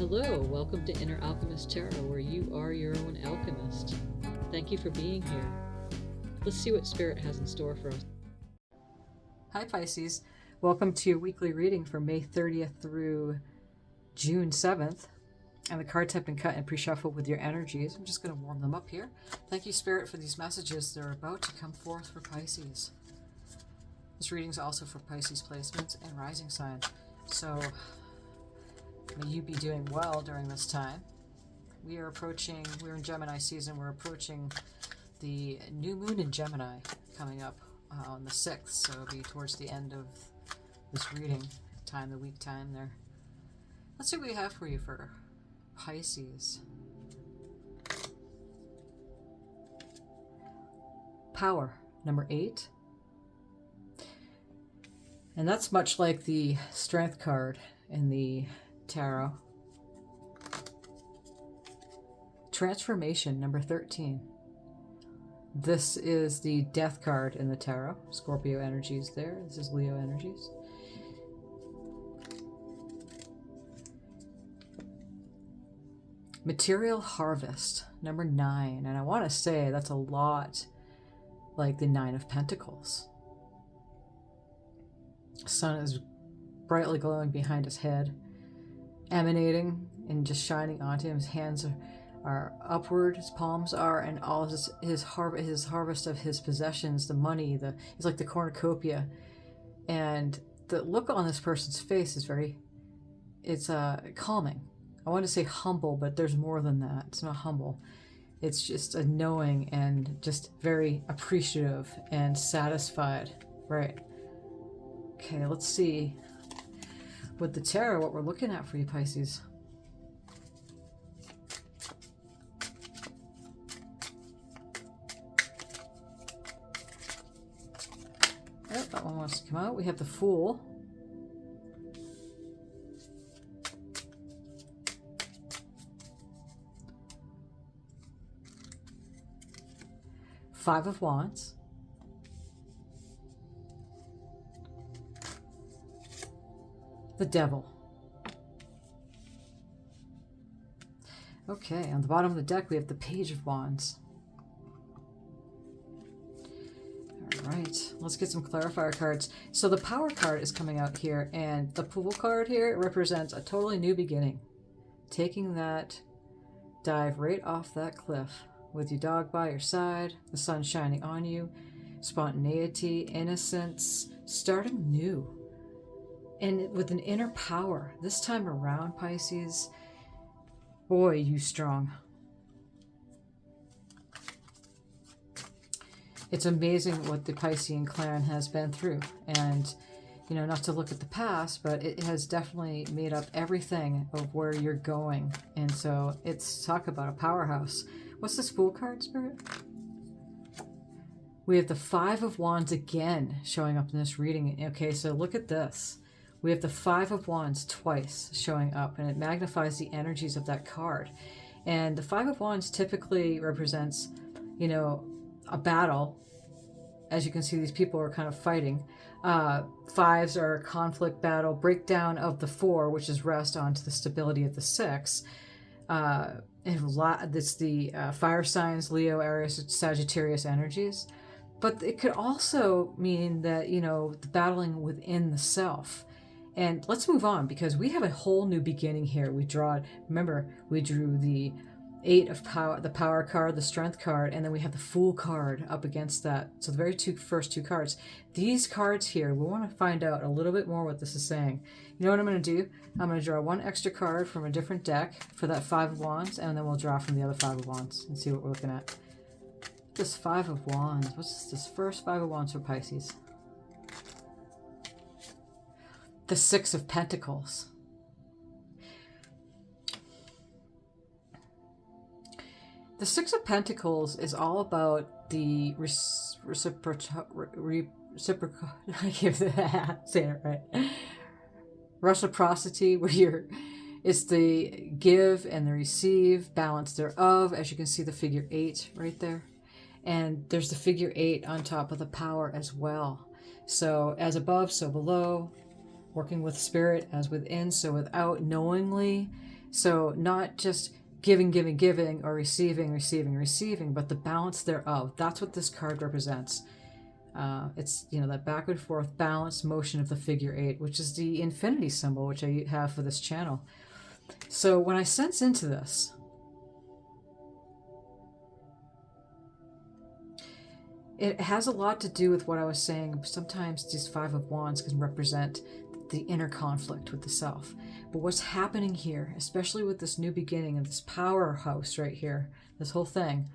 Hello, welcome to Inner Alchemist Tarot, where you are your own alchemist. Thank you for being here. Let's see what Spirit has in store for us. Hi Pisces, welcome to your weekly reading for May 30th through June 7th. And the cards have been cut and pre-shuffled with your energies. I'm just going to warm them up here. Thank you, Spirit, for these messages that are about to come forth for Pisces. This reading is also for Pisces placements and rising sign. So may you be doing well during this time. We're in Gemini season. We're approaching the new moon in Gemini coming up on the 6th. So it'll be towards the end of this reading time, the week time there. Let's see what we have for you for Pisces. Power, number 8. And that's much like the Strength card in the Tarot. Transformation, number 13. This is the Death card in the Tarot. Scorpio energies there. This is Leo energies. Material Harvest, number 9. And I want to say that's a lot like the 9 of Pentacles. Sun is brightly glowing behind his head, emanating and just shining onto him. His hands are upward, his palms are, and all his harvest of his possessions, the money, he's like the cornucopia. And the look on this person's face is it's calming. I want to say humble, but there's more than that. It's not humble. It's just a knowing and just very appreciative and satisfied. Right. Okay, let's see with the tarot what we're looking at for you, Pisces. Oh, that one wants to come out. We have the Fool. Five of Wands. The Devil. Okay, on the bottom of the deck we have the Page of Wands. Alright, let's get some clarifier cards. So the Power card is coming out here, and the Fool card here represents a totally new beginning. Taking that dive right off that cliff with your dog by your side, the sun shining on you, spontaneity, innocence, starting new. And with an inner power. This time around, Pisces, boy, you strong. It's amazing what the Piscean clan has been through. And, you know, not to look at the past, but it has definitely made up everything of where you're going. And so it's talk about a powerhouse. What's this Fool card, Spirit? We have the Five of Wands again showing up in this reading. Okay, so look at this. We have the Five of Wands twice showing up, and it magnifies the energies of that card. And the Five of Wands typically represents, you know, a battle. As you can see, these people are kind of fighting. Fives are a conflict, battle, breakdown of the Four, which is rest, onto the stability of the Six. And it's the fire signs, Leo, Aries, Sagittarius energies. But it could also mean that, you know, the battling within the self. And let's move on, because we have a whole new beginning here. Remember, we drew the Eight of Power, the Power card, the Strength card, and then we have the Fool card up against that. So the first two cards. These cards here, we want to find out a little bit more what this is saying. You know what I'm going to do? I'm going to draw one extra card from a different deck for that Five of Wands, and then we'll draw from the other Five of Wands and see what we're looking at. This Five of Wands. What's this first Five of Wands for Pisces? The Six of Pentacles. The Six of Pentacles is all about the reciprocity, where it's the give and the receive, balance thereof. As you can see, the figure 8 right there. And there's the figure 8 on top of the Power as well. So as above, so below. Working with spirit as within, so without, knowingly, So not just giving, giving, giving, or receiving, receiving, receiving, but the balance thereof. That's what this card represents. It's, you know, that back and forth balance motion of the figure 8, which is the infinity symbol, which I have for this channel. So when I sense into this, it has a lot to do with what I was saying. Sometimes these 5 of Wands can represent the inner conflict with the self. But what's happening here, especially with this new beginning of this powerhouse right here, this whole thing,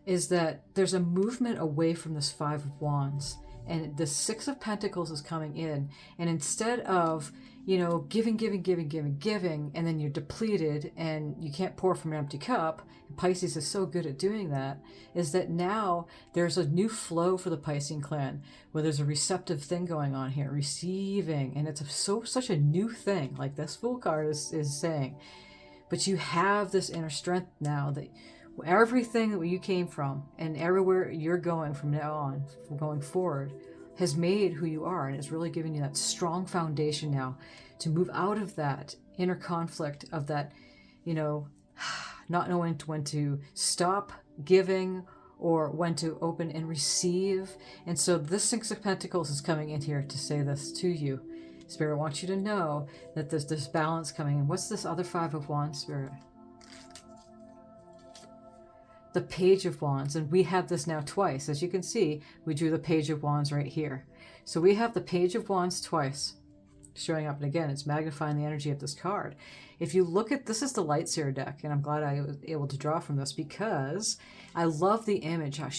is that there's a movement away from this 5 of Wands. And the 6 of Pentacles is coming in. And instead of, you know, giving, giving, giving, giving, giving, and then you're depleted and you can't pour from an empty cup, and Pisces is so good at doing that, is that now there's a new flow for the Piscean clan, where there's a receptive thing going on here, receiving, and it's such a new thing, like this Fool card is saying. But you have this inner strength now that everything that you came from and everywhere you're going from now on, from going forward, has made who you are, and it's really giving you that strong foundation now to move out of that inner conflict of that, you know, not knowing when to stop giving or when to open and receive. And so this 6 of Pentacles is coming in here to say this to you. Spirit wants you to know that there's this balance coming in. What's this other 5 of Wands, Spirit? The Page of Wands, and we have this now twice. As you can see, we drew the Page of Wands right here. So we have the Page of Wands twice showing up, and again, it's magnifying the energy of this card. If you look at, this is the Light Seer deck, and I'm glad I was able to draw from this because I love the image, how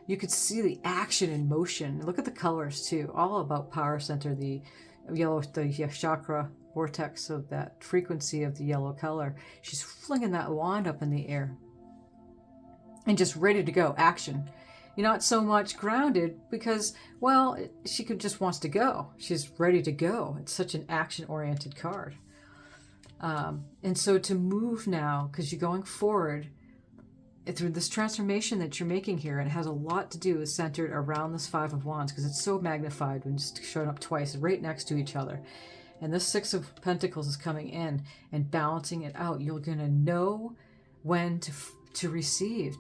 you could see the action in motion. Look at the colors too, all about power center, the yellow, the chakra vortex of that frequency of the yellow color. She's flinging that wand up in the air and just ready to go, action. You're not so much grounded because, well, she just wants to go. She's ready to go. It's such an action-oriented card. And so to move now, because you're going forward through this transformation that you're making here, and it has a lot to do with centered around this 5 of Wands, because it's so magnified when it's showing up twice, right next to each other. And this 6 of Pentacles is coming in and balancing it out. You're going to know when to receive,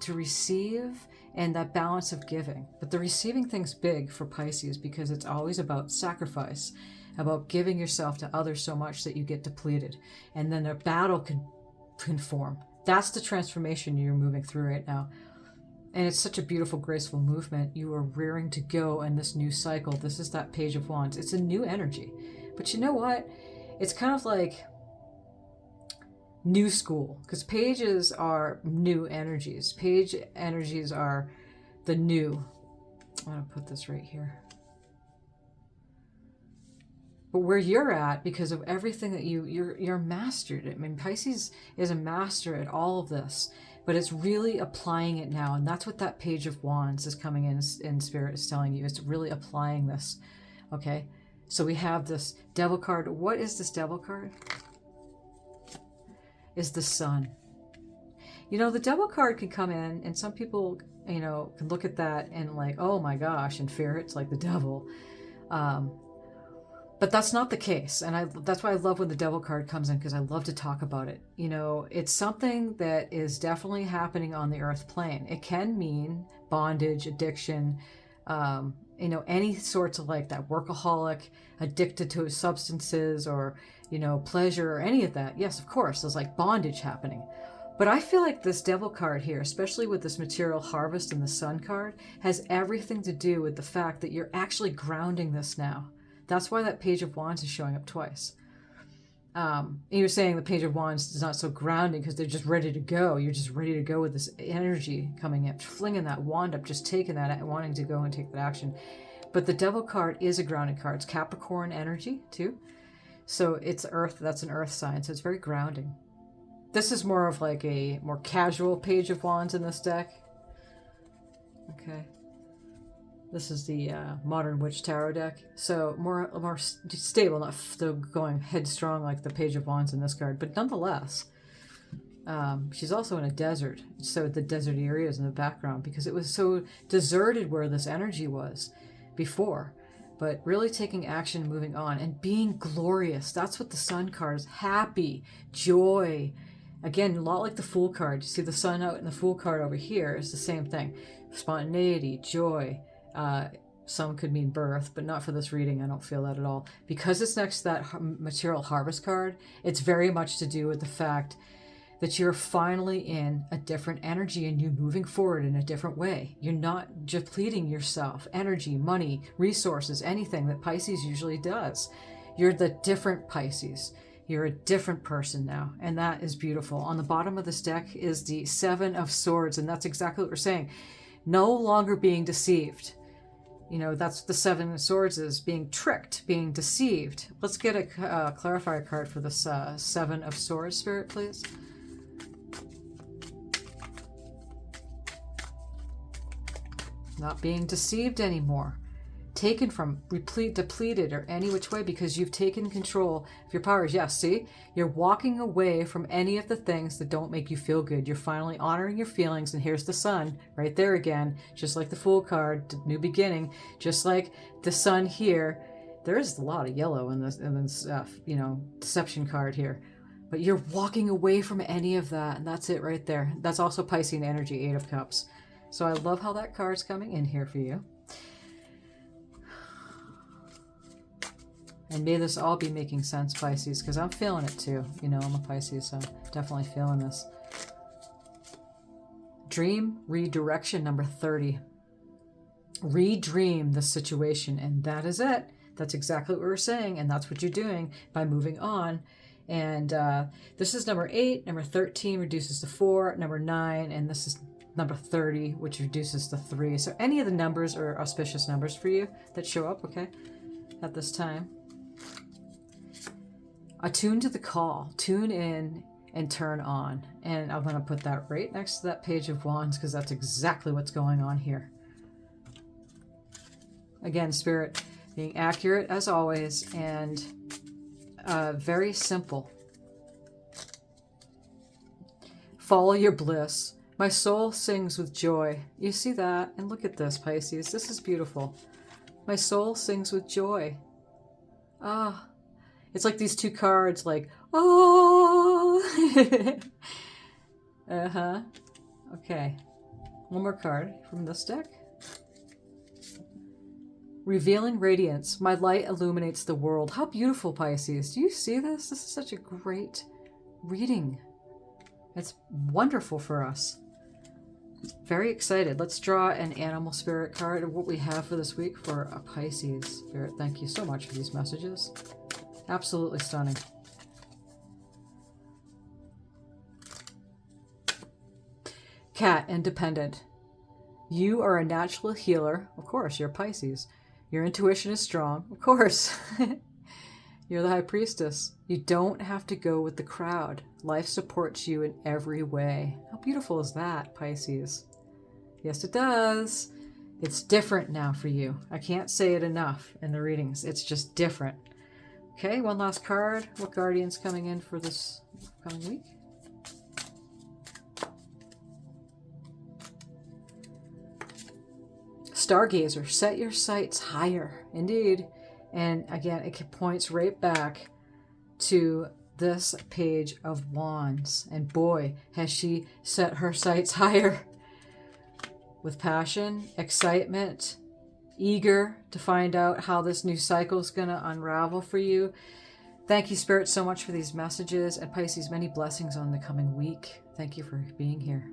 and that balance of giving. But the receiving thing's big for Pisces because it's always about sacrifice, about giving yourself to others so much that you get depleted, and then a battle can form. That's the transformation you're moving through right now, and it's such a beautiful, graceful movement. You are rearing to go in this new cycle. This is that Page of Wands. It's a new energy, but you know what? It's kind of like new school, because pages are new energies. Page energies are the new. I'm going to put this right here. But where you're at, because of everything that you're mastered. I mean, Pisces is a master at all of this, but it's really applying it now. And that's what that Page of Wands is coming in Spirit is telling you. It's really applying this. Okay. So we have this Devil card. What is this Devil card? Is the Sun. You know, the Devil card can come in, and some people, you know, can look at that and like, oh my gosh, and fear it's like the devil. But that's not the case. And that's why I love when the Devil card comes in, because I love to talk about it. You know, it's something that is definitely happening on the earth plane. It can mean bondage, addiction, you know, any sorts of like that, workaholic, addicted to substances, or, you know, pleasure, or any of that. Yes, of course, there's like bondage happening. But I feel like this Devil card here, especially with this material harvest and the Sun card, has everything to do with the fact that you're actually grounding this now. That's why that Page of Wands is showing up twice. You're saying the Page of Wands is not so grounding because they're just ready to go. You're just ready to go with this energy coming in, flinging that wand up, just taking that, wanting to go and take that action. But the Devil card is a grounding card. It's Capricorn energy too. So it's Earth. That's an Earth sign. So it's very grounding. This is more of like a more casual Page of Wands in this deck. Okay. This is the Modern Witch Tarot deck. So more stable, not still going headstrong like the Page of Wands in this card, but nonetheless, she's also in a desert. So the desert areas in the background, because it was so deserted where this energy was before. but really taking action, moving on, and being glorious. That's what the Sun card is. Happy, joy. Again, a lot like the Fool card. You see the Sun out and the Fool card over here is the same thing. Spontaneity, joy. Some could mean birth, but not for this reading. I don't feel that at all. Because it's next to that Material Harvest card, it's very much to do with the fact that you're finally in a different energy and you're moving forward in a different way. You're not depleting yourself, energy, money, resources, anything that Pisces usually does. You're the different Pisces. You're a different person now, and that is beautiful. On the bottom of this deck is the Seven of Swords, and that's exactly what we're saying. No longer being deceived. You know, that's what the Seven of Swords is, being tricked, being deceived. Let's get a clarifier card for this Seven of Swords, Spirit, please. Not being deceived anymore, taken from, depleted, or any which way, because you've taken control of your powers. Yes, see, you're walking away from any of the things that don't make you feel good. You're finally honoring your feelings, and here's the Sun right there again, just like the Fool card, new beginning, just like the Sun here. There is a lot of yellow in this you know, Deception card here. But you're walking away from any of that, and that's it right there. That's also Piscean energy, Eight of Cups. So I love how that card's coming in here for you. And may this all be making sense, Pisces, because I'm feeling it too. You know, I'm a Pisces, so I'm definitely feeling this. Dream redirection, number 30. Redream the situation, and that is it. That's exactly what we're saying, and that's what you're doing by moving on. And this is number 8. Number 13 reduces to 4. Number 9, and this is number 30, which reduces to 3. So any of the numbers are auspicious numbers for you that show up, okay, at this time. Attune to the call. Tune in and turn on. And I'm going to put that right next to that Page of Wands, because that's exactly what's going on here. Again, Spirit being accurate as always, and very simple. Follow your bliss. My soul sings with joy. You see that? And look at this, Pisces. This is beautiful. My soul sings with joy. Ah. It's like these two cards, like, oh. Uh-huh. Okay. One more card from this deck. Revealing radiance. My light illuminates the world. How beautiful, Pisces. Do you see this? This is such a great reading. It's wonderful for us. Very excited. Let's draw an animal spirit card of what we have for this week for a Pisces spirit. Thank you so much for these messages. Absolutely stunning. Cat, independent. You are a natural healer. Of course, you're Pisces. Your intuition is strong. Of course. You're the High Priestess. You don't have to go with the crowd. Life supports you in every way. How beautiful is that, Pisces? Yes, it does. It's different now for you. I can't say it enough in the readings. It's just different. Okay, one last card. What Guardian's coming in for this coming week? Stargazer, set your sights higher. Indeed. And again, it points right back to this Page of Wands. And boy, has she set her sights higher. With passion, excitement, eager to find out how this new cycle is going to unravel for you. Thank you, Spirit, so much for these messages. And Pisces, many blessings on the coming week. Thank you for being here.